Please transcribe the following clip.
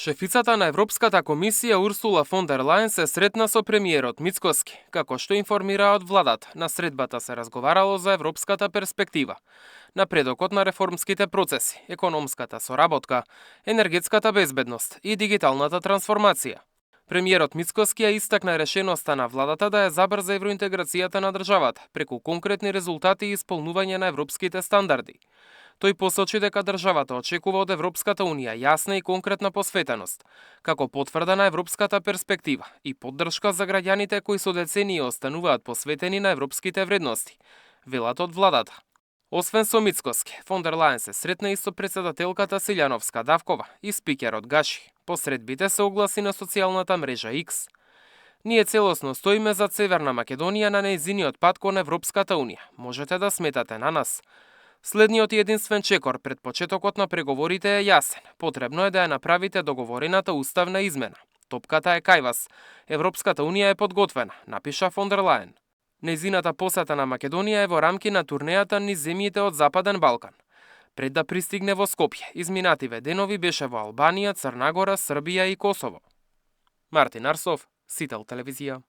Шефицата на Европската комисија Урсула фон дер Лајен се сретна со премиерот Мицкоски. Како што информираат владата, на средбата се разговарало за европската перспектива, напредокот на реформските процеси, економската соработка, енергетската безбедност и дигиталната трансформација. Премиерот Мицкоски ја истакна решеноста на владата да ја забрза евроинтеграцијата на државата преку конкретни резултати и исполнување на европските стандарди. Тој посочи дека државата очекува од Европската Унија јасна и конкретна посветеност, како потврда на европската перспектива и поддршка за граѓаните кои со децении остануваат посветени на европските вредности, велат од владата. Освен со Мицкоски, фон дер Лајен се сретна и со претседателката Силјановска Давкова и спикерот Гаши. По средбите се огласи на социјалната мрежа X. Ние целосно стоиме за Северна Македонија на нејзиниот пат кон Европската Унија. Можете да сметате на нас. Следниот и единствен чекор пред почетокот на преговорите е јасен. Потребно е да ја направите договорената уставна измена. Топката е кај вас. Европската Унија е подготвена, напиша фон дер Лајен. Нејзината посета на Македонија е во рамки на турнејата низ земјите од Западен Балкан. Пред да пристигне во Скопје, изминативе денови беше во Албанија, Црна Гора, Србија и Косово. Мартин Арсов, Сител телевизија.